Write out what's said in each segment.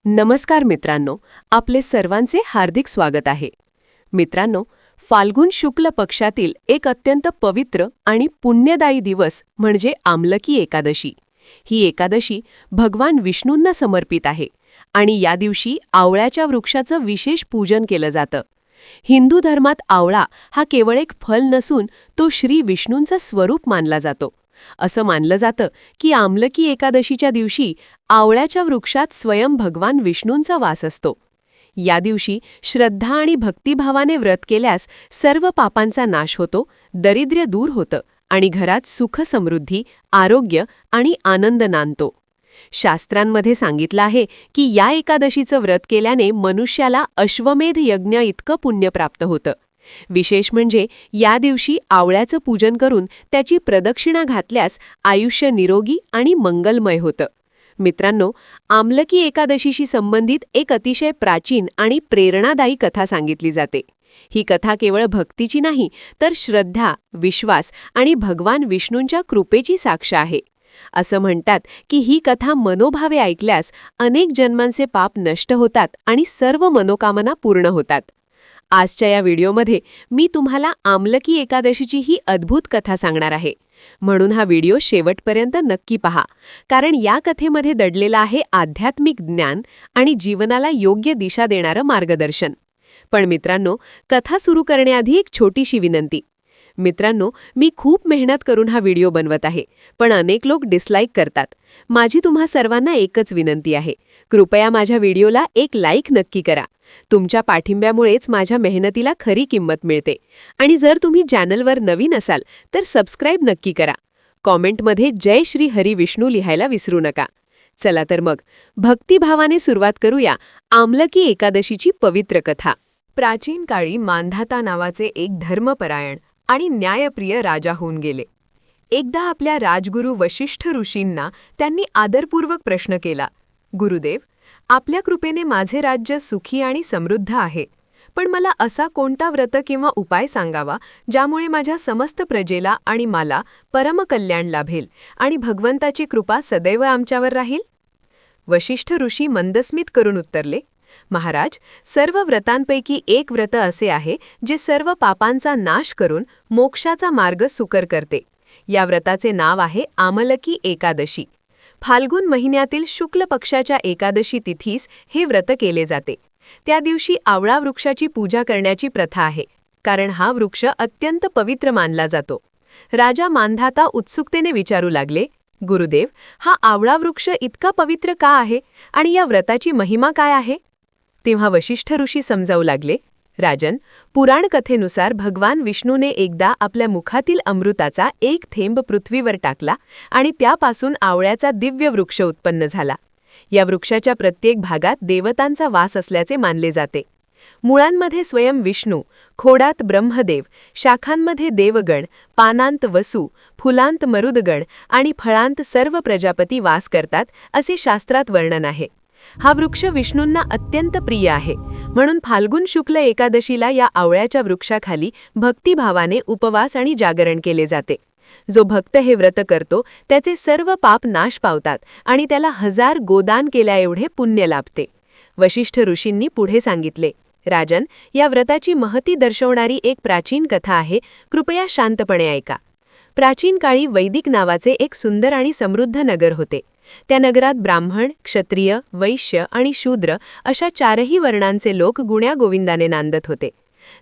नमस्कार मित्रांनो, आपले सर्वांचे हार्दिक स्वागत आहे. मित्रांनो, फाल्गुन शुक्ल पक्षातील एक अत्यंत पवित्र आणि पुण्यदायी दिवस म्हणजे आमलकी एकादशी. ही एकादशी भगवान विष्णूंना समर्पित आहे आणि या दिवशी आवळ्याच्या वृक्षाचं विशेष पूजन केलं जातं. हिंदू धर्मात आवळा हा केवळ एक फल नसून तो श्री विष्णूंचा स्वरूप मानला जातो. असं मानलं जातं की आमलकी एकादशीच्या दिवशी आवळ्याच्या वृक्षात स्वयं भगवान विष्णूंचा वास असतो. या दिवशी श्रद्धा आणि भक्तिभावाने व्रत केल्यास सर्व पापांचा नाश होतो, दारिद्र्य दूर होतं आणि घरात सुख समृद्धी, आरोग्य आणि आनंद नांदतो. शास्त्रांमध्ये सांगितलं आहे की या एकादशीचं व्रत केल्याने मनुष्याला अश्वमेध यज्ञ इतकं पुण्य प्राप्त होतं. विशेष म्हणजे या दिवशी आवळ्याचं पूजन करून त्याची प्रदक्षिणा घातल्यास आयुष्य निरोगी आणि मंगलमय होतं. मित्रांनो, आमलकी एकादशीशी संबंधित एक अतिशय प्राचीन आणि प्रेरणादायी कथा सांगितली जाते. ही कथा केवळ भक्तीची नाही, तर श्रद्धा, विश्वास आणि भगवान विष्णूंच्या कृपेची साक्ष आहे. असं म्हणतात की ही कथा मनोभावे ऐकल्यास अनेक जन्मांचे पाप नष्ट होतात आणि सर्व मनोकामना पूर्ण होतात. आजच्या या व्हिडिओमध्ये मी तुम्हाला आमलकी एकादशीची ही अद्भुत कथा सांगणार आहे. म्हणून हा व्हिडिओ शेवटपर्यंत नक्की पहा, कारण या कथेमध्ये दडलेलं आहे आध्यात्मिक ज्ञान आणि जीवनाला योग्य दिशा देणारं मार्गदर्शन. पण मित्रांनो, कथा सुरू करण्याआधी एक छोटीशी विनंती. मित्रांनो, मी खूप मेहनत करून हा व्हिडिओ बनवत आहे, पण अनेक लोक डिसलाईक करतात. माझी तुम्हा सर्वांना एकच विनंती आहे, कृपया माझ्या व्हिडिओला एक लाईक नक्की करा. तुमच्या पाठिंब्यामुळेच माझ्या मेहनतीला खरी किंमत मिळते. आणि जर तुम्ही चॅनलवर नवीन असाल तर सबस्क्राईब नक्की करा. कॉमेंटमध्ये जय श्री हरी विष्णू लिहायला विसरू नका. चला तर मग भक्तिभावाने सुरुवात करूया आमलकी एकादशीची पवित्र कथा. प्राचीन काळी मांधाता नावाचे एक धर्मपरायण आणि न्यायप्रिय राजा होऊन गेले. एकदा आपल्या राजगुरू वशिष्ठ ऋषींना त्यांनी आदरपूर्वक प्रश्न केला, गुरुदेव, आपल्या कृपेने माझे राज्य सुखी आणि समृद्ध आहे, पण मला असा कोणता व्रत किंवा उपाय सांगावा ज्यामुळे माझ्या समस्त प्रजेला आणि मला परमकल्याण लाभेल आणि भगवंताची कृपा सदैव आमच्यावर राहील. वशिष्ठ ऋषी मंदस्मित करून उत्तरले, महाराज, सर्व व्रतांपैकी एक व्रत असे आहे जे सर्व पापांचा नाश करून मोक्षाचा मार्ग सुकर करते. या व्रताचे नाव आहे आमलकी एकादशी. फाल्गुन महिन्यातील शुक्ल पक्षाच्या एकादशी तिथीस हे व्रत केले जाते. त्या दिवशी आवळा वृक्षाची पूजा करण्याची प्रथा आहे, कारण हा वृक्ष अत्यंत पवित्र मानला जातो. राजा मांधाता उत्सुकतेने विचारू लागले, गुरुदेव, हा आवळा वृक्ष इतका पवित्र का आहे आणि या व्रताची महिमा काय आहे? तेव्हा वशिष्ठ ऋषी समजावू लागले, राजन, पुराण कथेनुसार भगवान विष्णूने एकदा आपल्या मुखातील अमृताचा एक थेंब पृथ्वीवर टाकला आणि त्यापासून आवळ्याचा दिव्य वृक्ष उत्पन्न झाला. या वृक्षाच्या प्रत्येक भागात देवतांचा वास असल्याचे मानले जाते. मुळांमध्ये स्वयं विष्णू, खोडात ब्रह्मदेव, शाखांमध्ये देवगण, पानांत वसू, फुलांत मरुदगण आणि फळांत सर्व प्रजापती वास करतात असे शास्त्रात वर्णन आहे. हा वृक्ष विष्णूंना अत्यंत प्रिय आहे, म्हणून फाल्गुन शुक्ल एकादशीला या आवळ्याच्या वृक्षाखाली भक्तिभावाने उपवास आणि जागरण केले जाते. जो भक्त हे व्रत करतो त्याचे सर्व पाप नाश पावतात आणि त्याला 1000 गोदान केल्या एवढे पुण्य लाभते. वशिष्ठ ऋषींनी पुढे सांगितले, राजन, या व्रताची महती दर्शवणारी एक प्राचीन कथा आहे, कृपया शांतपणे ऐका. प्राचीन काळी वैदिक नावाचे एक सुंदर आणि समृद्ध नगर होते. त्या नगरात ब्राह्मण, क्षत्रिय, वैश्य आणि शूद्र अशा चारही वर्णांचे लोक गुण्यागोविंदाने नांदत होते.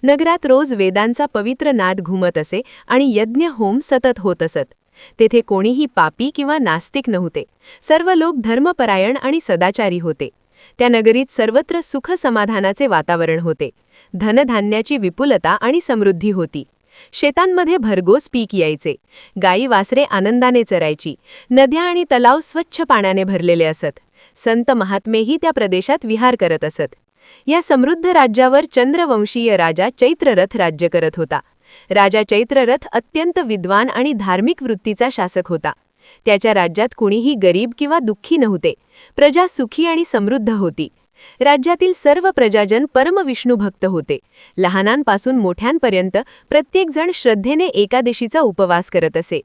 नगरात रोज वेदांचा पवित्र नाद घुमत असे आणि यज्ञ होम सतत होत असत. तेथे कोणीही पापी किंवा नास्तिक नव्हते. सर्व लोक धर्मपरायण आणि सदाचारी होते. त्या नगरीत सर्वत्र सुख समाधानाचे वातावरण होते. धनधान्याची विपुलता आणि समृद्धी होती. शेतांमध्ये भरघोस पीक यायचे. गायी वासरे आनंदाने चरायची. नद्या आणि तलाव स्वच्छ पाण्याने भरलेले असत. संत महात्मेही त्या प्रदेशात विहार करत असत. या समृद्ध राज्यावर चंद्रवंशीय राजा चैत्ररथ राज्य करत होता. राजा चैत्ररथ अत्यंत विद्वान आणि धार्मिक वृत्तीचा शासक होता. त्याच्या राज्यात कुणीही गरीब किंवा दुःखी नव्हते. प्रजा सुखी आणि समृद्ध होती. राज्यातील सर्व प्रजाजन परमविष्णू भक्त होते. लहानांपासून मोठ्यांपर्यंत प्रत्येकजण श्रद्धेने एकादशीचा उपवास करत असे.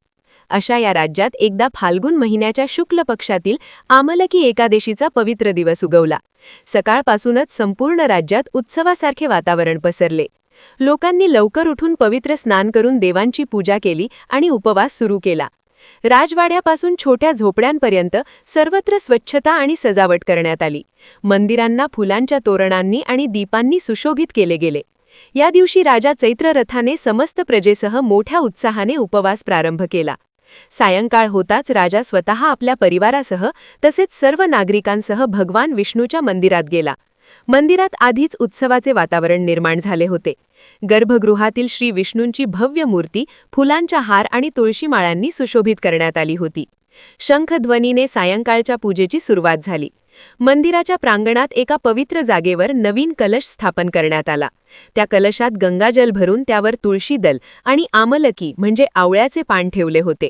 अशा या राज्यात एकदा फाल्गुन महिन्याच्या शुक्ल पक्षातील आमलकी एकादशीचा पवित्र दिवस उगवला. सकाळपासूनच संपूर्ण राज्यात उत्सवासारखे वातावरण पसरले. लोकांनी लवकर उठून पवित्र स्नान करून देवांची पूजा केली आणि उपवास सुरू केला. राजवाड्यापासून छोट्या झोपड्यांपर्यंत सर्वत्र स्वच्छता आणि सजावट करण्यात आली. मंदिरांना फुलांच्या तोरणांनी आणि दीपांनी सुशोभित केले गेले. या दिवशी राजा चैत्ररथाने समस्त प्रजेसह मोठ्या उत्साहाने उपवास प्रारंभ केला. सायंकाळ होताच राजा स्वतः आपल्या परिवारासह तसेच सर्व नागरिकांसह भगवान विष्णूच्या मंदिरात गेला. मंदिरात आधीच उत्सवाचे वातावरण निर्माण झाले होते. गर्भगृहातील श्री विष्णूंची भव्य मूर्ती फुलांच्या हार आणि तुळशी माळांनी सुशोभित करण्यात आली होती. शंखध्वनीने सायंकाळच्या पूजेची सुरुवात झाली. मंदिराच्या प्रांगणात एका पवित्र जागेवर नवीन कलश स्थापन करण्यात आला. त्या कलशात गंगाजल भरून त्यावर तुळशीदल आणि आमलकी म्हणजे आवळ्याचे पान ठेवले होते.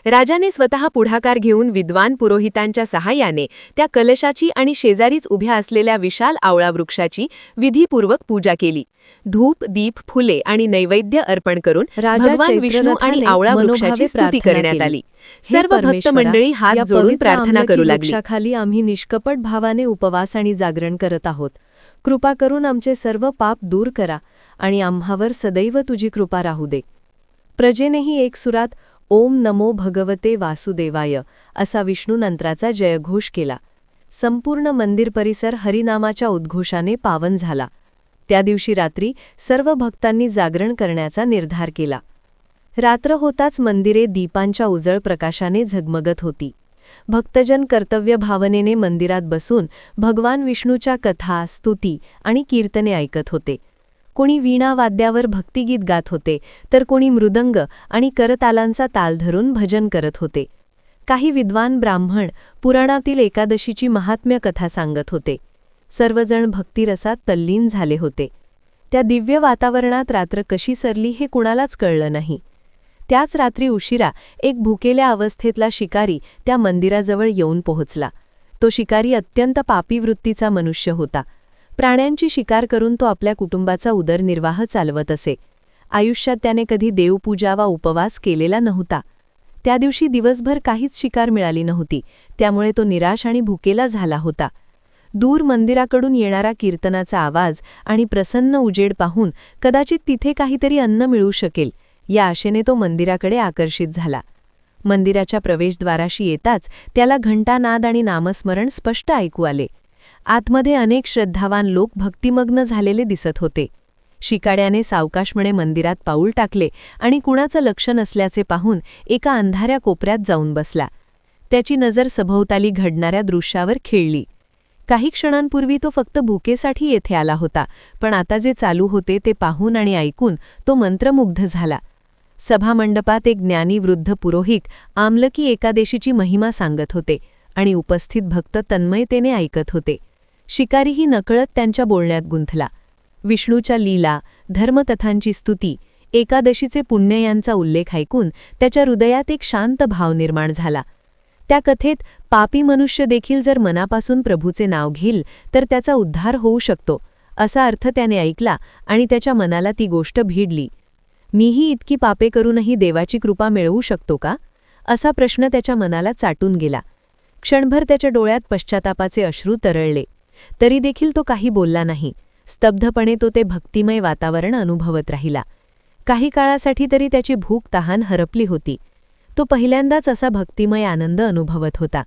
राजाने स्वतः पुढाकार घेऊन विद्वान पुरोहितांच्या सहाय्याने त्या कलशाची आणि शेजारीच उभ्या असलेल्या विशाल आवळा वृक्षाची विधीपूर्वक पूजा केली. धूप, दीप, फुले आणि नैवेद्य अर्पण करून भगवान विष्णू आणि आवळा वृक्षाची स्तुती करण्यात आली. सर्व भक्त मंडळी हात जोडून प्रार्थना करू लागली. वृक्षाखाली आम्ही निष्कपट भावाने उपवास आणि जागरण करत आहोत. कृपा करून आमचे सर्व पाप दूर करा आणि आम्हावर सदैव तुझी कृपा राहू दे. प्रजेनेही एक सुरात ओम नमो भगवते वासुदेवाय असा विष्णू मंत्राचा जयघोष केला. संपूर्ण मंदिर परिसर हरिनामाच्या उद्घोषाने पावन झाला. त्या दिवशी रात्री सर्व भक्तांनी जागरण करण्याचा निर्धार केला. रात्र होताच मंदिरे दीपांच्या उजळ प्रकाशाने झगमगत होती. भक्तजन कर्तव्य भावनेने मंदिरात बसून भगवान विष्णूच्या कथा, स्तुती आणि कीर्तने ऐकत होते. कोणी वीणा वाद्यावर भक्तिगीत गात होते, तर कोणी मृदंग आणि करतालांचा ताल धरून भजन करत होते. काही विद्वान ब्राह्मण पुराणातील एकादशीची महात्म्य कथा सांगत होते. सर्वजण भक्तिरसात तल्लीन झाले होते. त्या दिव्य वातावरणात रात्र कशी सरली हे कुणालाच कळलं नाही. त्याच रात्री उशिरा एक भुकेल्या अवस्थेतला शिकारी त्या मंदिराजवळ येऊन पोहोचला. तो शिकारी अत्यंत पापी वृत्तीचा मनुष्य होता. प्राण्यांची शिकार करून तो आपल्या कुटुंबाचा उदरनिर्वाह चालवत असे. आयुष्यात त्याने कधी देवपूजा वा उपवास केलेला नव्हता. त्या दिवशी दिवसभर काहीच शिकार मिळाली नव्हती, त्यामुळे तो निराश आणि भुकेला झाला होता. दूर मंदिराकडून येणारा कीर्तनाचा आवाज आणि प्रसन्न उजेड पाहून कदाचित तिथे काहीतरी अन्न मिळू शकेल या आशेने तो मंदिराकडे आकर्षित झाला. मंदिराच्या प्रवेशद्वाराशी येताच त्याला घंटानाद आणि नामस्मरण स्पष्ट ऐकू आले. आतमध्ये अनेक श्रद्धावान लोक भक्तिमग्न झालेले दिसत होते. शिकाड्याने सावकाशपणे मंदिरात पाऊल टाकले आणि कुणाचं लक्ष नसल्याचे पाहून एका अंधाऱ्या कोपऱ्यात जाऊन बसला. त्याची नजर सभोवताली घडणाऱ्या दृश्यावर खेळली. काही क्षणांपूर्वी तो फक्त भुकेसाठी येथे आला होता, पण आता जे चालू होते ते पाहून आणि ऐकून तो मंत्रमुग्ध झाला. सभामंडपात एक ज्ञानी वृद्ध पुरोहित आमलकी एकादशीची महिमा सांगत होते आणि उपस्थित भक्त तन्मयतेने ऐकत होते. शिकारीही नकळत त्यांच्या बोलण्यात गुंतला. विष्णूच्या लीला, धर्मकथांची स्तुती, एकादशीचे पुण्य यांचा उल्लेख ऐकून त्याच्या हृदयात एक शांत भाव निर्माण झाला. त्या कथेत पापी मनुष्य देखील जर मनापासून प्रभूचे नाव घेईल तर त्याचा उद्धार होऊ शकतो असा अर्थ त्याने ऐकला आणि त्याच्या मनाला ती गोष्ट भिडली. मीही इतकी पापे करूनही देवाची कृपा मिळवू शकतो का असा प्रश्न त्याच्या मनाला चाटून गेला. क्षणभर त्याच्या डोळ्यात पश्चातापाचे अश्रू तरळले. तरी देखील तो काही बोलला नाही. स्तब्धपणे तो ते भक्तिमय वातावरण अनुभवत राहिला. काही काळासाठी तरी त्याची भूक तहान हरपली होती. तो पहिल्यांदाच असा भक्तिमय आनंद अनुभवत होता.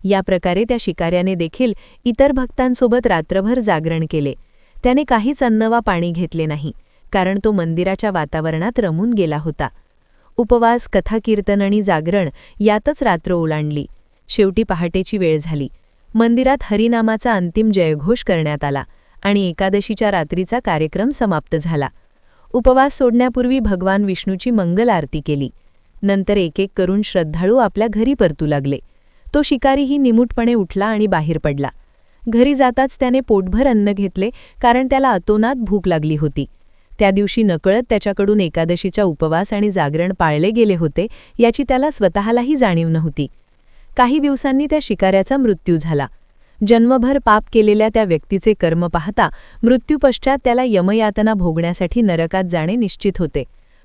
या प्रकारे त्या शिकाऱ्याने देखील इतर भक्तांसोबत रात्रभर जागरण केले. त्याने काहीच अन्न वा पाणी घेतले नाही, कारण तो मंदिराच्या वातावरणात रमून गेला होता. उपवास, कथाकीर्तन आणि जागरण यातच रात्र ओलांडली. शेवटी पहाटेची वेळ झाली. मंदिरात हरिनामाचा अंतिम जयघोष करण्यात आला आणि एकादशीच्या रात्रीचा कार्यक्रम समाप्त झाला. उपवास सोडण्यापूर्वी भगवान विष्णूची मंगल आरती केली. नंतर एक एक करून श्रद्धाळू आपल्या घरी परतू लागले. तो शिकारीही निमूटपणे उठला आणि बाहेर पडला. घरी जाताच त्याने पोटभर अन्न घेतले, कारण त्याला अतोनात भूक लागली होती. त्या दिवशी नकळत त्याच्याकडून एकादशीचा उपवास आणि जागरण पाळले गेले होते याची त्याला स्वतःलाही जाणीव नव्हती. काही दिवसांनी त्या शिकाऱ्याचा मृत्यू झाला. जन्मभर पाप केलेल्या त्या व्यक्तीचे कर्म पाहता मृत्यूपश्चात त्याला यमयातना भोगण्यासाठी नरकात जाणे निश्चित होते.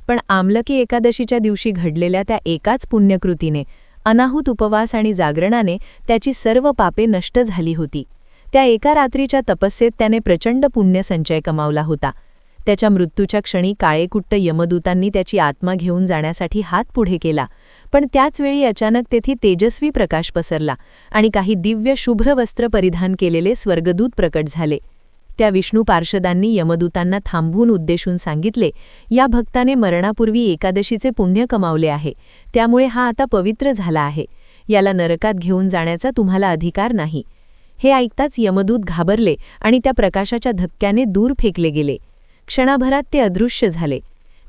पण आमलकी एकादशीच्या दिवशी घडलेल्या त्या एकाच पुण्यकृतीने, अनाहूत उपवास आणि जागरणाने त्याची सर्व पापे नष्ट झाली होती. त्या एका रात्रीच्या तपस्येत त्याने प्रचंड पुण्यसंचय कमावला होता. त्याच्या मृत्यूच्या क्षणी काळेकुट्ट यमदूतांनी त्याची आत्मा घेऊन जाण्यासाठी हात पुढे केला, पण त्याचवेळी अचानक तेथे तेजस्वी प्रकाश पसरला आणि काही दिव्य शुभ्र वस्त्र परिधान केलेले स्वर्गदूत प्रकट झाले. त्या विष्णू पार्षदांनी यमदूतांना थांबवून उद्देशून सांगितले, या भक्ताने मरणापूर्वी एकादशीचे पुण्य कमावले आहे, त्यामुळे हा आता पवित्र झाला आहे. याला नरकात घेऊन जाण्याचा तुम्हाला अधिकार नाही. हे ऐकताच यमदूत घाबरले आणि त्या प्रकाशाच्या धक्क्याने दूर फेकले गेले. क्षणाभरात ते अदृश्य झाले.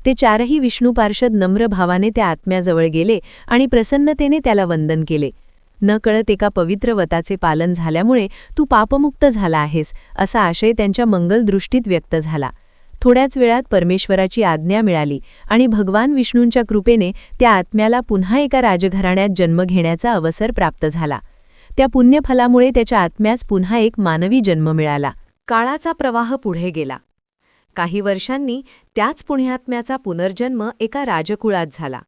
ते चारही विष्णू पार्षद नम्र भावाने त्या आत्म्याजवळ गेले आणि प्रसन्नतेने त्याला वंदन केले. नकळत एका पवित्र व्रताचे पालन झाल्यामुळे तू पापमुक्त झाला आहेस, असा आशय त्यांच्या मंगलदृष्टीत व्यक्त झाला. थोड्याच वेळात परमेश्वराची आज्ञा मिळाली आणि भगवान विष्णूंच्या कृपेने त्या आत्म्याला पुन्हा एका राजघराण्यात जन्म घेण्याचा अवसर प्राप्त झाला. त्या पुण्यफलामुळे त्याच्या आत्म्यास पुन्हा एक मानवी जन्म मिळाला. काळाचा प्रवाह पुढे गेला. काही वर्षांनी त्याच पुण्यात्म्याचा पुनर्जन्म एका राजकुळात झाला.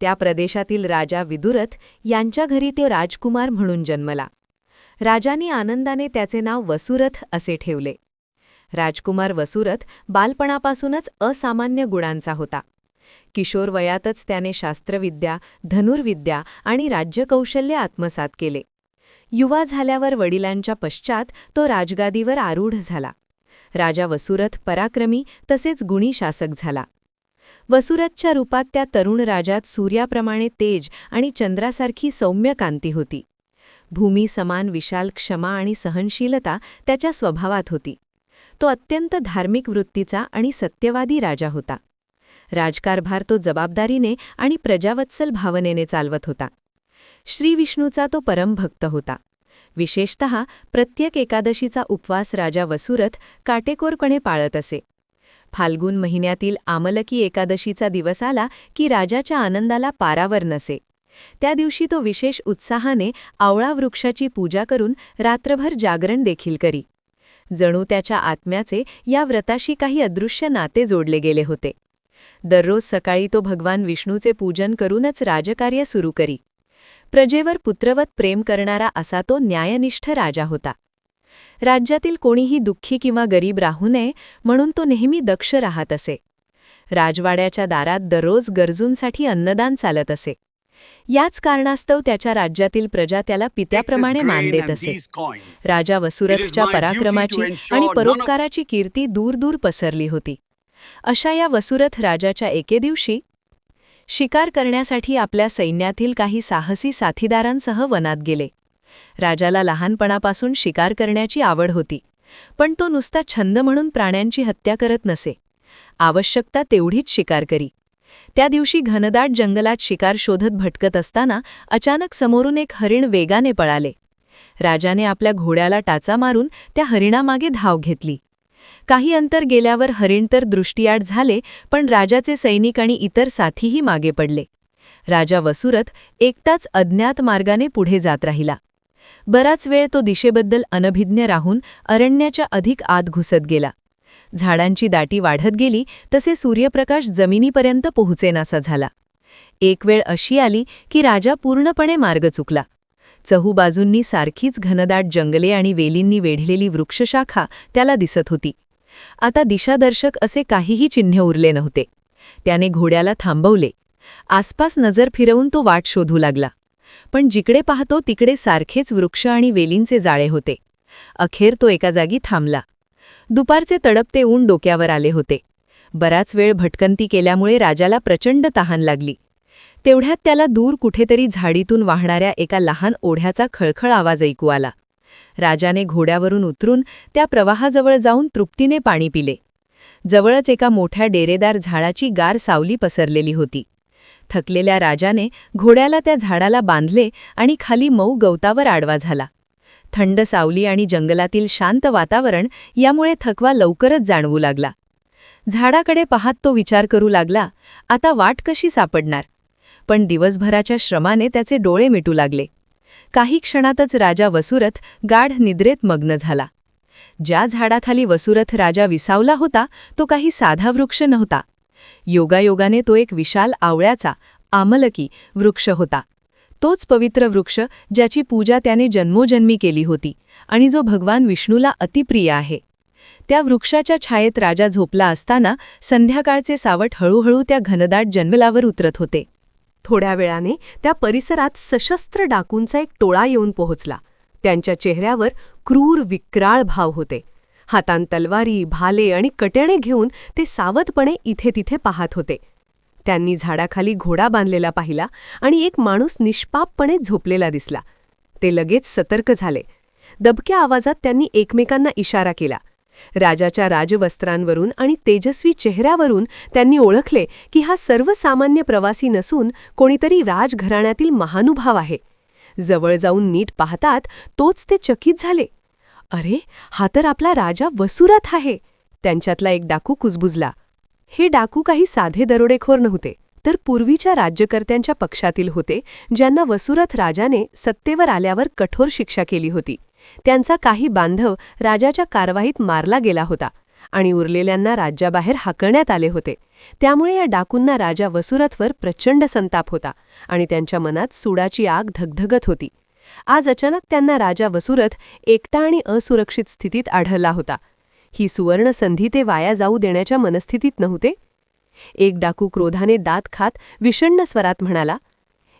त्या प्रदेशातील राजा विदुरथ यांच्या घरी तो राजकुमार म्हणून जन्मला. राजाने आनंदाने त्याचे नाव वसुरथ असे ठेवले. राजकुमार वसुरथ बालपणापासूनच असामान्य गुणांचा होता. किशोर वयातच त्याने शास्त्रविद्या, धनुर्विद्या आणि राज्यकौशल्य आत्मसात केले. युवा झाल्यावर वडिलांच्या पश्चात तो राजगादीवर आरूढ झाला. राजा वसुरथ पराक्रमी तसेच गुणी शासक झाला. वसुरथच्या रूपात त्या तरुण राजात सूर्याप्रमाणे तेज आणि चंद्रासारखी सौम्य कांती होती. भूमी समान विशाल क्षमा आणि सहनशीलता त्याच्या स्वभावात होती. तो अत्यंत धार्मिक वृत्तीचा आणि सत्यवादी राजा होता. राजकारभार तो जबाबदारीने आणि प्रजावत्सल भावनेने चालवत होता. श्रीविष्णूचा तो परमभक्त होता. विशेषतः प्रत्येक एकादशीचा उपवास राजा वसुरथ काटेकोरपणे पाळत असे. फाल्गुन महिन्यातील आमलकी एकादशीचा दिवस आला की राजाच्या आनंदाला पारावर नसे. त्या दिवशी तो विशेष उत्साहाने आवळा वृक्षाची पूजा करून रात्रभर जागरण देखील करी. जणू त्याच्या आत्म्याचे या व्रताशी काही अदृश्य नाते जोडले गेले होते. दररोज सकाळी तो भगवान विष्णूचे पूजन करूनच राजकार्य सुरू करी. प्रजेवर पुत्रवत प्रेम करणारा असा तो न्यायनिष्ठ राजा होता. राज्यातील कोणीही दुःखी किंवा गरीब राहू नये म्हणून तो नेहमी दक्ष राहत असे. राजवाड्याच्या दारात दररोज गरजूंसाठी अन्नदान चालत असे. याच कारणास्तव त्याच्या राज्यातील प्रजा त्याला पित्याप्रमाणे मान देत असे. राजा वसुरथच्या पराक्रमाची आणि परोपकाराची कीर्ती दूर पसरली होती. अशा या वसुरथ राजाच्या एके दिवशी शिकार करण्यासाठी आपल्या सैन्यातील काही साहसी साथीदारांसह वनात गेले. राजाला लहानपणापासून शिकार करण्याची आवड होती, पण तो नुसता छंद म्हणून प्राण्यांची हत्या करत नसे. आवश्यकता तेवढीच शिकार करी. त्या दिवशी घनदाट जंगलात शिकार शोधत भटकत असताना अचानक समोरून एक हरिण वेगाने पळाले. राजाने आपल्या घोड्याला टाचा मारून त्या हरिणामागे धाव घेतली. काही अंतर गेल्यावर हरिण तर दृष्टीआड झाले, पण राजाचे सैनिक आणि इतर साथीही मागे पडले. राजा वसुरथ एकटाच अज्ञात मार्गाने पुढे जात राहिला. बराच वेळ तो दिशेबद्दल अनभिज्ञ राहून अरण्याच्या अधिक आत घुसत गेला. झाडांची दाटी वाढत गेली तसे सूर्यप्रकाश जमिनीपर्यंत पोहोचेनासा झाला. एक वेळ अशी आली की राजा पूर्णपणे मार्ग चुकला. चहूबाजूंनी सारखीच घनदाट जंगले आणि वेलींनी वेढलेली वृक्षशाखा त्याला दिसत होती. आता दिशादर्शक असे काहीही चिन्ह उरले नव्हते. त्याने घोड्याला थांबवले. आसपास नजर फिरवून तो वाट शोधू लागला, पण जिकडे पाहतो तिकडे सारखेच वृक्ष आणि वेलींचे जाळे होते. अखेर तो एका जागी थांबला. दुपारचे तडपते ऊन डोक्यावर आले होते. बराच वेळ भटकंती केल्यामुळे राजाला प्रचंड तहान लागली. तेवढ्यात त्याला दूर कुठेतरी झाडीतून वाहणाऱ्या एका लहान ओढ्याचा खळखळ आवाज ऐकू आला. राजाने घोड्यावरून उतरून त्या प्रवाहाजवळ जाऊन तृप्तीने पाणी पिले. जवळच एका मोठ्या डेरेदार झाडाची गार सावली पसरलेली होती. थकलेल्या राजाने घोड्याला त्या झाडाला बांधले आणि खाली मऊ गवतावर आडवा झाला. थंड सावली आणि जंगलातील शांत वातावरण यामुळे थकवा लवकरच जाणवू लागला. झाडाकडे पाहत तो विचार करू लागला, आता वाट कशी सापडणार? पण दिवसभराच्या श्रमाने त्याचे डोळे मिटू लागले. काही क्षणातच राजा वसुरथ गाढ निद्रेत मग्न झाला. ज्या झाडाखाली वसुरथ राजा विसावला होता तो काही साधा वृक्ष नव्हता. योगायोगाने तो एक विशाल आवळ्याचा आमलकी वृक्ष होता. तोच पवित्र वृक्ष ज्याची पूजा त्याने जन्मोजन्मी केली होती आणि जो भगवान विष्णूला अतिप्रिय आहे. त्या वृक्षाच्या छायेत राजा झोपला असताना संध्याकाळचे सावट हळूहळू त्या घनदाट जंगलावर उतरत होते. थोड्या वेळाने त्या परिसरात सशस्त्र डाकूंचा एक टोळा येऊन पोहोचला. त्यांच्या चेहऱ्यावर क्रूर विक्राळ भाव होते. हातांत तलवारी, भाले आणि कट्याणे घेऊन ते सावधपणे इथे तिथे पाहत होते. त्यांनी झाडाखाली घोडा बांधलेला पाहिला आणि एक माणूस निष्पापपणे झोपलेला दिसला. ते लगेच सतर्क झाले. दबक्या आवाजात त्यांनी एकमेकांना इशारा केला. राजाच्या राजवस्त्रांवरून आणि तेजस्वी चेहऱ्यावरून त्यांनी ओळखले की हा सर्वसामान्य प्रवासी नसून कोणीतरी राजघराण्यातील महानुभाव आहे. जवळ जाऊन नीट पाहतात तोच ते चकित झाले. अरे, हा तर आपला राजा वसुरथ आहे. त्यांच्यातला एक डाकू कुजबुजला. हे डाकू काही साधे दरोडेखोर नव्हते, तर पूर्वीच्या राज्यकर्त्यांच्या पक्षातील होते, ज्यांना वसुरथ राजाने सत्तेवर आल्यावर कठोर शिक्षा केली होती. त्यांचा काही बांधव राजाच्या कारवाईत मारला गेला होता आणि उरलेल्यांना राज्याबाहेर हाकलण्यात आले होते. त्यामुळे या डाकूंना राजा वसुरथवर प्रचंड संताप होता आणि त्यांच्या मनात सूडाची आग धगधगत होती. आज अचानक त्यांना राजा वसुरथ एकटा आणि असुरक्षित स्थितीत आढळला होता. ही सुवर्ण संधी ते वाया जाऊ देण्याच्या मनस्थितीत नव्हते. एक डाकू क्रोधाने दात खात विषण्ण स्वरात म्हणाला,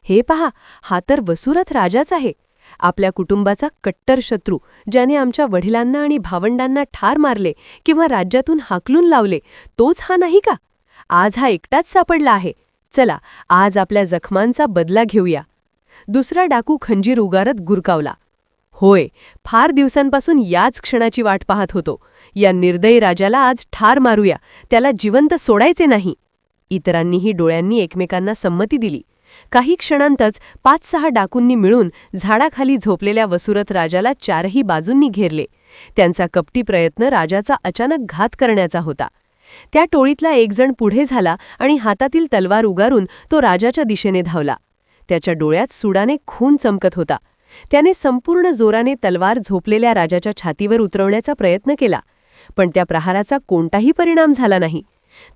हे पहा, हा तर वसुरथ राजाच आहे. आपल्या कुटुंबाचा कट्टर शत्रू, ज्याने आमच्या वडिलांना आणि भावंडांना ठार मारले किंवा राज्यातून हाकलून लावले, तोच हा नाही का? आज हा एकटाच सापडला आहे. चला, आज आपल्या जखमांचा बदला घेऊया. दुसरा डाकू खंजीर उगारत गुरकावला. होय, फार दिवसांपासून याच क्षणाची वाट पाहत होतो. या निर्दयी राजाला आज ठार मारूया, त्याला जिवंत सोडायचे नाही. इतरांनीही डोळ्यांनी एकमेकांना संमती दिली. काही क्षणांतच 5-6 डाकूंनी मिळून झाडाखाली झोपलेल्या वसुरथ राजाला चारही बाजूंनी घेरले. त्यांचा कपटी प्रयत्न राजाचा अचानक घात करण्याचा होता. त्या टोळीतला एक जण पुढे झाला आणि हातातील तलवार उगारून तो राजाच्या दिशेने धावला. त्याच्या डोळ्यात सुडाने खून चमकत होता. त्याने संपूर्ण जोराने तलवार झोपलेल्या राजाच्या छातीवर उतरवण्याचा प्रयत्न केला, पण त्या प्रहाराचा कोणताही परिणाम झाला नाही.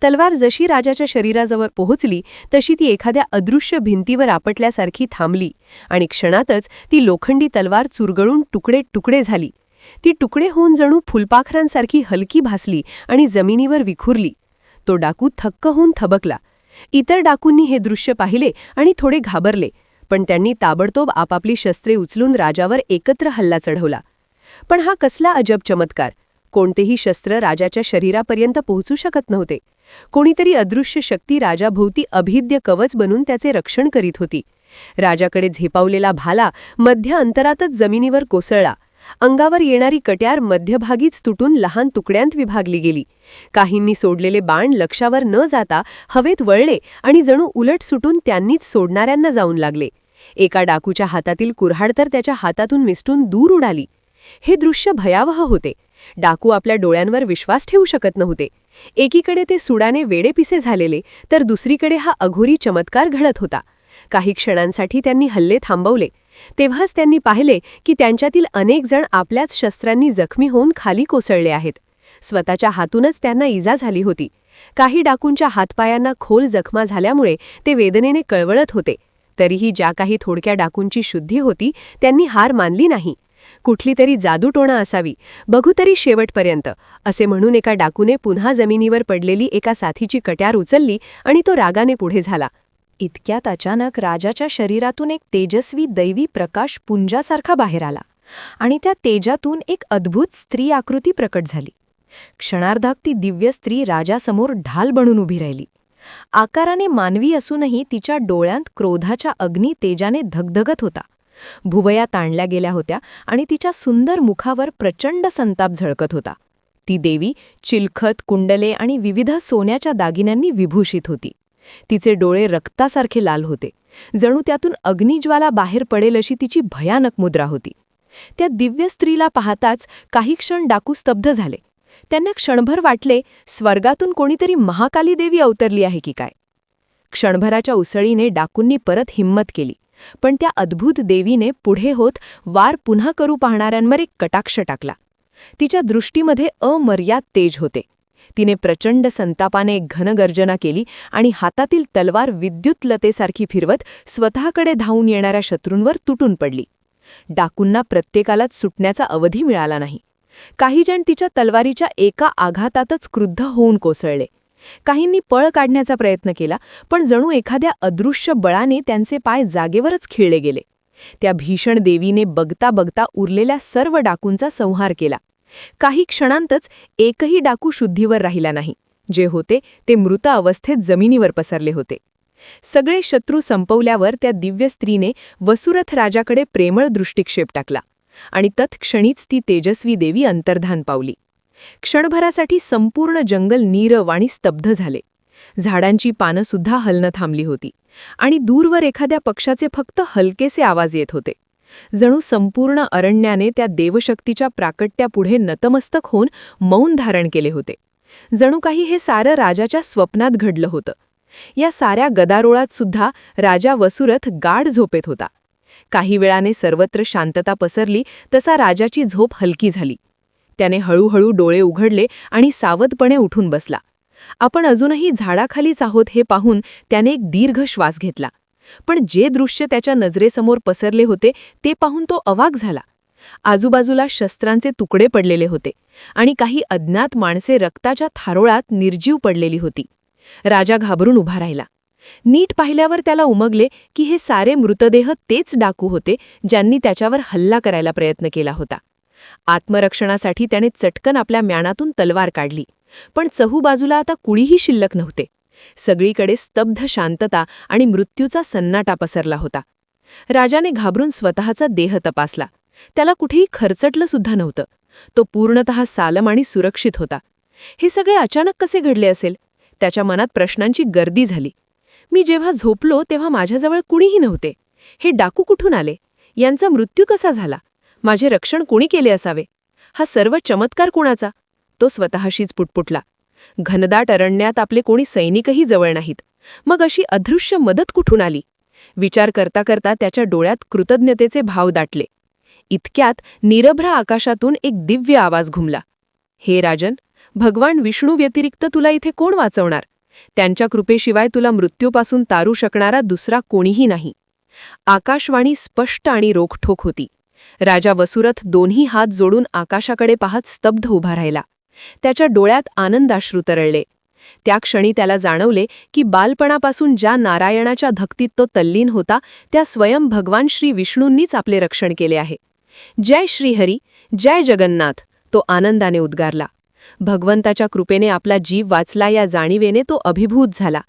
तलवार जशी राजाच्या शरीराजवळ पोहोचली तशी ती एखाद्या अदृश्य भिंतीवर आपटल्यासारखी थांबली आणि क्षणातच ती लोखंडी तलवार चुरगळून तुकडे तुकडे झाली. ती तुकडे होऊन जणू फुलपाखरांसारखी हलकी भासली आणि जमिनीवर विखुरली. तो डाकू थक्क होऊन थबकला. इतर डाकूंनी हे दृश्य पाहिले आणि थोडे घाबरले, पण त्यांनी ताबडतोब आपापली शस्त्रे उचलून राजावर एकत्र हल्ला चढवला. पण हा कसला अजब चमत्कार! कोणतेही शस्त्र राजाच्या शरीरापर्यंत पोहोचू शकत नव्हते. कोणीतरी अदृश्य शक्ती राजाभोवती अभिद्य कवच बनून त्याचे रक्षण करीत होती. राजाकडे झेपावलेला भाला मध्य अंतरातच जमिनीवर कोसळला. अंगावर येणारी कट्यार मध्यभागीच तुटून लहान तुकड्यांत विभागली गेली. काहींनी सोडलेले बाण लक्षावर न जाता हवेत वळले आणि जणू उलट सुटून त्यांनीच सोडणाऱ्यांना जाऊन लागले. एका डाकूच्या हातातील कुऱ्हाड तर त्याच्या हातातून मिसटून दूर उडाली. हे दृश्य भयावह होते. डाकू आपल्या डोळ्यांवर विश्वास ठेवू शकत नव्हते. एकीकडे ते सुडाने वेडेपिसे झालेले, तर दुसरीकडे हा अघोरी चमत्कार घडत होता. काही क्षणांसाठी त्यांनी हल्ले थांबवले. तेव्हाच त्यांनी पाहिले की त्यांच्यातील अनेक जण आपल्याच शस्त्रांनी जखमी होऊन खाली कोसळले आहेत. स्वतःच्या हातूनच त्यांना इजा झाली होती. काही डाकूंच्या हातपायांना खोल जखमा झाल्यामुळे ते वेदनेने कळवळत होते. तरीही ज्या काही थोडक्या डाकूंची शुद्धी होती त्यांनी हार मानली नाही. कुठली तरी जादूटोणा असावी, बघू तरी शेवटपर्यंत, असे म्हणून एका डाकूने पुन्हा जमिनीवर पडलेली एका साथीची कट्यार उचलली आणि तो रागाने पुढे झाला. इतक्यात अचानक राजाच्या शरीरातून एक तेजस्वी दैवी प्रकाश पुंजासारखा बाहेर आला आणि त्या तेजातून एक अद्भुत स्त्री आकृती प्रकट झाली. क्षणार्धात ती दिव्य स्त्री राजासमोर ढाल बनून उभी राहिली. आकाराने मानवी असूनही तिच्या डोळ्यांत क्रोधाच्या अग्नी तेजाने धगधगत होता. भुवया ताणल्या गेल्या होत्या आणि तिच्या सुंदर मुखावर प्रचंड संताप झळकत होता. ती देवी चिलखत, कुंडले आणि विविध सोन्याच्या दागिन्यांनी विभूषित होती. तिचे डोळे रक्तासारखे लाल होते. जणू त्यातून अग्निज्वाला बाहेर पडेल अशी तिची भयानक मुद्रा होती. त्या दिव्य स्त्रीला पाहताच काही क्षण डाकू स्तब्ध झाले. त्यांना क्षणभर वाटले स्वर्गातून कोणीतरी महाकाली देवी अवतरली आहे की काय. क्षणभराच्या उसळीने डाकूंनी परत हिंमत केली, पण त्या अद्भुत देवीने पुढे होत वार पुन्हा करू पाहणाऱ्यांवर एक कटाक्ष टाकला. तिच्या दृष्टीमध्ये अमर्याद तेज होते. तिने प्रचंड संतापाने एक घनगर्जना केली आणि हातातील तलवार विद्युत लतेसारखी फिरवत स्वतःकडे धावून येणाऱ्या शत्रूंवर तुटून पडली. डाकूंना प्रत्येकालाच सुटण्याचा अवधी मिळाला नाही. काही जण तिच्या तलवारीच्या एका आघातातच क्रुद्ध होऊन कोसळले. काहींनी पळ काढण्याचा प्रयत्न केला, पण जणू एखाद्या अदृश्य बळाने त्यांचे पाय जागेवरच खिळले गेले. त्या भीषण देवीने बघता बघता उरलेल्या सर्व डाकूंचा संहार केला. काही क्षणांतच एकही डाकू शुद्धीवर राहिला नाही. जे होते ते मृत अवस्थेत जमिनीवर पसरले होते. सगळे शत्रू संपवल्यावर त्या दिव्य स्त्रीने वसुरथ राजाकडे प्रेमळ दृष्टिक्षेप टाकला आणि तत्क्षणीच ती तेजस्वी देवी अंतर्धान पावली. क्षणभरासाठी संपूर्ण जंगल नीरव आणि स्तब्ध झाले. झाडांची पानंसुद्धा हलणं थांबली होती आणि दूरवर एखाद्या पक्षाचे फक्त हलकेसे आवाज येत होते. जणू संपूर्ण अरण्याने त्या देवशक्तीच्या प्राकट्यापुढे नतमस्तक होऊन मौन धारण केले होते. जणू काही हे सारं राजाच्या स्वप्नात घडलं होतं. या साऱ्या गदारोळात सुद्धा राजा वसुरथ गाढ झोपेत होता. काही वेळाने सर्वत्र शांतता पसरली तसा राजाची झोप हलकी झाली. त्याने हळूहळू डोळे उघडले आणि सावधपणे उठून बसला. आपण अजूनही झाडाखालीच आहोत हे पाहून त्याने एक दीर्घ श्वास घेतला. पण जे दृश्य त्याच्या नजरेसमोर पसरले होते ते पाहून तो अवाक झाला. आजूबाजूला शस्त्रांचे तुकडे पडलेले होते आणि काही अज्ञात माणसे रक्ताच्या थारोळात निर्जीव पडलेली होती. राजा घाबरून उभा राहिला. नीट पाहिल्यावर त्याला उमगले की हे सारे मृतदेह तेच डाकू होते ज्यांनी त्याच्यावर हल्ला करायला प्रयत्न केला होता. आत्मरक्षणासाठी त्याने चटकन आपल्या म्याणातून तलवार काढली, पण चहूबाजूला आता कुणीही शिल्लक नव्हते. सगळीकडे स्तब्ध शांतता आणि मृत्यूचा सन्नाटा पसरला होता. राजाने घाबरून स्वतःचा देह तपासला. त्याला कुठेही खरचटलं सुद्धा नव्हतं. तो पूर्णतः सालम आणि सुरक्षित होता. हे सगळे अचानक कसे घडले असेल? त्याच्या मनात प्रश्नांची गर्दी झाली. मी जेव्हा झोपलो तेव्हा माझ्याजवळ कुणीही नव्हते. हे डाकू कुठून आले? यांचा मृत्यू कसा झाला? माझे रक्षण कुणी केले असावे? हा सर्व चमत्कार कुणाचा? तो स्वतःशीच पुटपुटला. घनदाट अरण्यात आपले कोणी सैनिकही जवळ नाहीत. मग अशी अदृश्य मदत कुठून आली? विचार करता करता त्याच्या डोळ्यात कृतज्ञतेचे भाव दाटले. इतक्यात निरभ्र आकाशातून एक दिव्य आवाज घुमला. हे राजन, भगवान विष्णू व्यतिरिक्त तुला इथे कोण वाचवणार? त्यांच्या कृपेशिवाय तुला मृत्यूपासून तारू शकणारा दुसरा कोणीही नाही. आकाशवाणी स्पष्ट आणि रोखठोक होती. राजा वसुरथ दोन्ही हात जोडून आकाशाकडे पाहत स्तब्ध उभा राहिला. त्याच्या डोळ्यात आनंदाश्रू तरळले. त्या क्षणी त्याला जाणवले की बालपणापासून ज्या नारायणाच्या भक्तीत तो तल्लीन होता त्या स्वयं भगवान श्री विष्णूंनीच आपले रक्षण केले आहे. जय श्रीहरी, जय जगन्नाथ, तो आनंदाने उद्गारला. भगवंताच्या कृपेने आपला जीव वाचला या जाणीवेने तो अभिभूत झाला.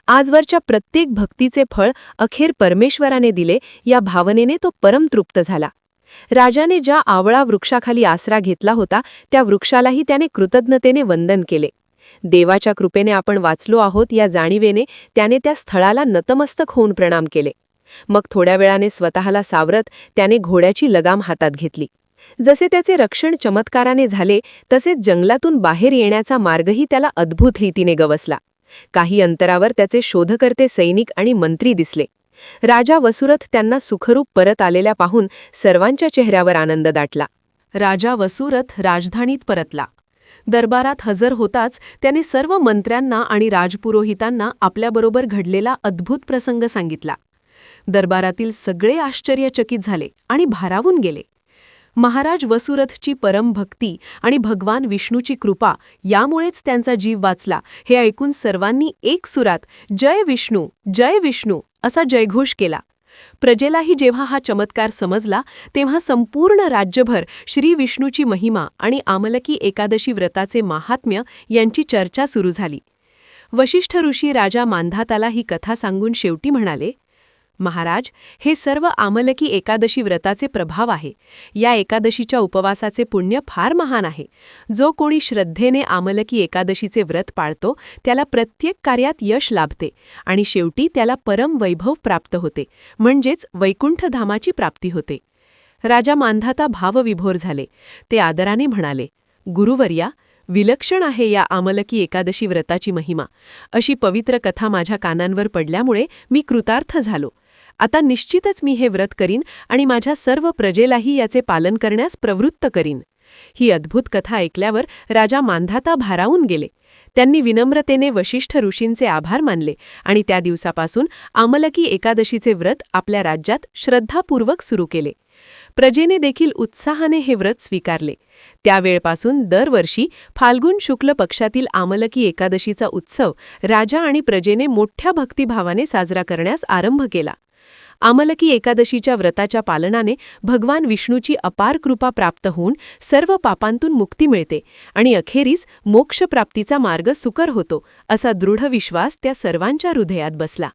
आजवरच्या प्रत्येक भक्तीचे फळ अखेर परमेश्वराने दिले या भावनेने तो परमतृप्त झाला. राजाने ज्या आवळा वृक्षाखाली आसरा घेतला होता त्या वृक्षालाही त्याने कृतज्ञतेने वंदन केले. देवाच्या कृपेने आपण वाचलो आहोत या जाणीवेने त्याने त्या स्थळाला नतमस्तक होऊन प्रणाम केले. मग थोड्या वेळाने स्वतःला सावरत त्याने घोड्याची लगाम हातात घेतली. जसे त्याचे रक्षण चमत्काराने झाले तसेच जंगलातून बाहेर येण्याचा मार्गही त्याला अद्भुत रीतीने गवसला. काही अंतरावर त्याचे शोधकर्ते सैनिक आणि मंत्री दिसले. राजा वसुरथ त्यांना सुखरूप परत आलेल्या पाहून सर्वांच्या चेहऱ्यावर आनंद दाटला. राजा वसुरथ राजधानीत परतला. दरबारात हजर होताच त्याने सर्व मंत्र्यांना आणि राजपुरोहितांना आपल्याबरोबर घडलेला अद्भुत प्रसंग सांगितला. दरबारातील सगळे आश्चर्यचकित झाले आणि भारावून गेले. महाराज वसुरथची परमभक्ती आणि भगवान विष्णूची कृपा यामुळेच त्यांचा जीव वाचला हे ऐकून सर्वांनी एक सुरात जय विष्णू, जय विष्णू असा जयघोष केला. प्रजेलाही जेव्हा हा चमत्कार समजला तेव्हा संपूर्ण राज्यभर श्री विष्णूची महिमा आणि आमलकी एकादशी व्रताचे माहात्म्य यांची चर्चा सुरू झाली. वशिष्ठ ऋषी राजा मांधाताला ही कथा सांगून शेवटी म्हणाले, महाराज, हे सर्व आमलकी एकादशी व्रताचे प्रभाव आहे. या एकादशीच्या उपवासाचे पुण्य फार महान आहे. जो कोणी श्रद्धेने आमलकी एकादशीचे व्रत पाळतो त्याला प्रत्येक कार्यात यश लाभते आणि शेवटी त्याला परम वैभव प्राप्त होते, म्हणजेच वैकुंठधामाची प्राप्ती होते. राजा मांधाता भावविभोर झाले. ते आदराने म्हणाले, गुरुवर्या, विलक्षण आहे या आमलकी एकादशी व्रताची महिमा. अशी पवित्र कथा माझ्या कानांवर पडल्यामुळे मी कृतार्थ झालो. आता निश्चितच मी हे व्रत करीन आणि माझ्या सर्व प्रजेलाही याचे पालन करण्यास प्रवृत्त करीन. ही अद्भुत कथा ऐकल्यावर राजा मांधाता भारावून गेले. त्यांनी विनम्रतेने वशिष्ठ ऋषींचे आभार मानले आणि त्या दिवसापासून आमलकी एकादशीचे व्रत आपल्या राज्यात श्रद्धापूर्वक सुरू केले. प्रजेने देखील उत्साहाने हे व्रत स्वीकारले. त्यावेळपासून दरवर्षी फाल्गुन शुक्ल पक्षातील आमलकी एकादशीचा उत्सव राजा आणि प्रजेने मोठ्या भक्तिभावाने साजरा करण्यास आरंभ केला. आमलकी एकादशीच्या व्रताच्या पालनाने भगवान विष्णूची अपार कृपा प्राप्त होऊन सर्व पापांतून मुक्ती मिळते आणि अखेरीस मोक्षप्राप्तीचा मार्ग सुकर होतो, असा दृढ विश्वास त्या सर्वांच्या हृदयात बसला.